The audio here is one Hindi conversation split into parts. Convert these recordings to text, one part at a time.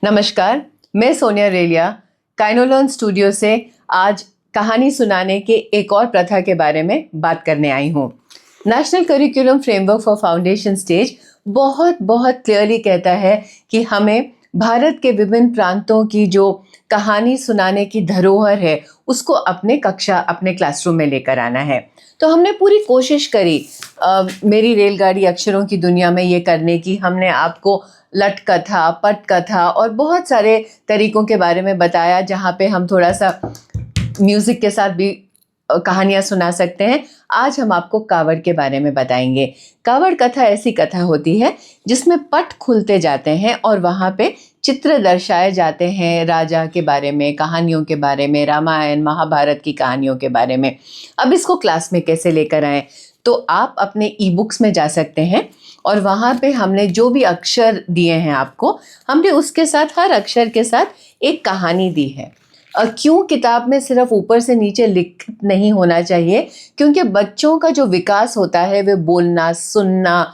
नमस्कार, मैं सोनिया रेलिया काइनोलर्न स्टूडियो से आज कहानी सुनाने के एक और प्रथा के बारे में बात करने आई हूँ। National curriculum framework for foundation stage बहुत क्लियरली कहता है कि हमें भारत के विभिन्न प्रांतों की जो कहानी सुनाने की धरोहर है उसको अपने क्लासरूम में लेकर आना है। तो हमने पूरी कोशिश करी मेरी रेलगाड़ी अक्षरों की दुनिया में ये करने की। हमने आपको लट कथा, पट कथा और बहुत सारे तरीकों के बारे में बताया जहाँ पे हम थोड़ा सा म्यूज़िक के साथ भी कहानियाँ सुना सकते हैं। आज हम आपको कावड़ के बारे में बताएंगे। कावड़ कथा ऐसी कथा होती है जिसमें पट खुलते जाते हैं और वहाँ पे चित्र दर्शाए जाते हैं राजा के बारे में, कहानियों के बारे में, रामायण महाभारत की कहानियों के बारे में। अब इसको क्लास में कैसे लेकर आएँ? तो आप अपने ई बुक्स में जा सकते हैं और वहाँ पे हमने जो भी अक्षर दिए हैं आपको, हमने उसके साथ हर अक्षर के साथ एक कहानी दी है। क्यों किताब में सिर्फ ऊपर से नीचे लिख नहीं होना चाहिए? क्योंकि बच्चों का जो विकास होता है वे बोलना, सुनना,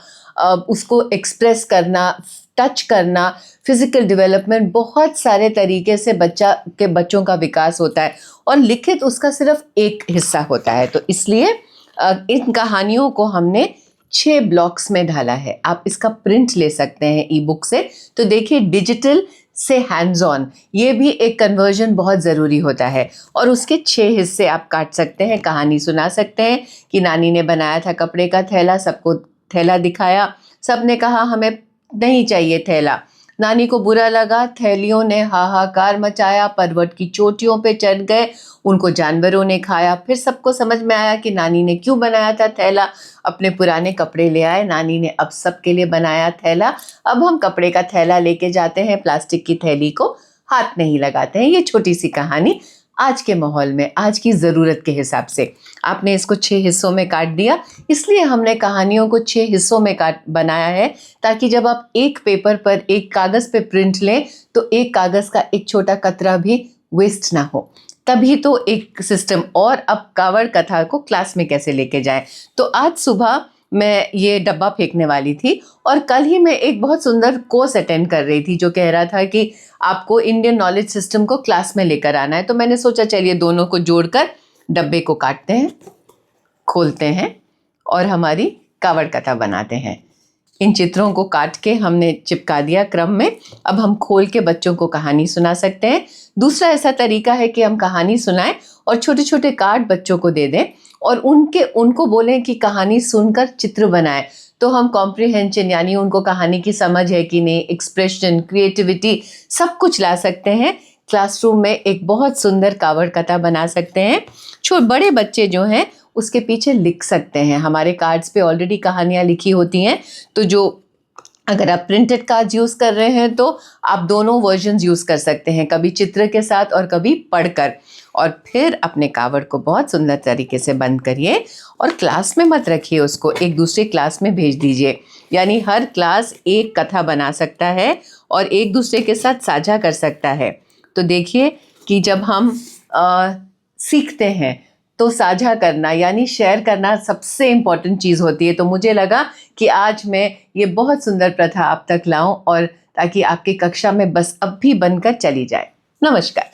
उसको एक्सप्रेस करना, टच करना, फिजिकल डेवलपमेंट, बहुत सारे तरीके से बच्चों का विकास होता है और लिखित उसका सिर्फ एक हिस्सा होता है। तो इसलिए इन कहानियों को हमने 6 ब्लॉक्स में ढाला है। आप इसका प्रिंट ले सकते हैं ई बुक से। तो देखिए, डिजिटल से हैंड्स ऑन, ये भी एक कन्वर्जन बहुत ज़रूरी होता है और उसके 6 हिस्से आप काट सकते हैं, कहानी सुना सकते हैं कि नानी ने बनाया था कपड़े का थैला, सबको थैला दिखाया, सब ने कहा हमें नहीं चाहिए थैला, नानी को बुरा लगा, थैलियों ने हाहाकार मचाया, पर्वत की चोटियों पे चढ़ गए, उनको जानवरों ने खाया। फिर सबको समझ में आया कि नानी ने क्यों बनाया था थैला, अपने पुराने कपड़े ले आए, नानी ने अब सबके लिए बनाया थैला। अब हम कपड़े का थैला लेके जाते हैं, प्लास्टिक की थैली को हाथ नहीं लगाते हैं। ये छोटी सी कहानी आज के माहौल में, आज की ज़रूरत के हिसाब से आपने इसको 6 हिस्सों में काट दिया। इसलिए हमने कहानियों को 6 हिस्सों में बनाया है ताकि जब आप एक पेपर पर, एक कागज़ पे प्रिंट लें तो एक कागज़ का एक छोटा कतरा भी वेस्ट ना हो। तभी तो एक सिस्टम। और अब कावड़ कथा को क्लास में कैसे लेके जाएं? तो आज सुबह मैं ये डब्बा फेंकने वाली थी और कल ही मैं एक बहुत सुंदर कोर्स अटेंड कर रही थी जो कह रहा था कि आपको इंडियन नॉलेज सिस्टम को क्लास में लेकर आना है। तो मैंने सोचा चलिए दोनों को जोड़कर डब्बे को काटते हैं, खोलते हैं और हमारी कावड़ कथा बनाते हैं। इन चित्रों को काट के हमने चिपका दिया क्रम में। अब हम खोल के बच्चों को कहानी सुना सकते हैं। दूसरा ऐसा तरीका है कि हम कहानी सुनाएं और छोटे छोटे कार्ड बच्चों को दे दें और उनको बोलें कि कहानी सुनकर चित्र बनाएं। तो हम कॉम्प्रिहेंशन यानी उनको कहानी की समझ है कि नहीं, एक्सप्रेशन, क्रिएटिविटी, सब कुछ ला सकते हैं। क्लासरूम में एक बहुत सुंदर कावड़ कथा बना सकते हैं। बड़े बच्चे जो हैं उसके पीछे लिख सकते हैं। हमारे कार्ड्स पे ऑलरेडी कहानियाँ लिखी होती हैं। तो अगर आप प्रिंटेड कार्ड्स यूज़ कर रहे हैं तो आप दोनों वर्जन्स यूज़ कर सकते हैं, कभी चित्र के साथ और कभी पढ़कर। और फिर अपने कावड़ को बहुत सुंदर तरीके से बंद करिए और क्लास में मत रखिए, उसको एक दूसरे क्लास में भेज दीजिए। यानी हर क्लास एक कथा बना सकता है और एक दूसरे के साथ साझा कर सकता है। तो देखिए कि जब हम सीखते हैं तो साझा करना यानी शेयर करना सबसे इम्पॉर्टेंट चीज़ होती है। तो मुझे लगा कि आज मैं ये बहुत सुंदर प्रथा आप तक लाऊं और ताकि आपकी कक्षा में बस अब भी बनकर चली जाए। नमस्कार।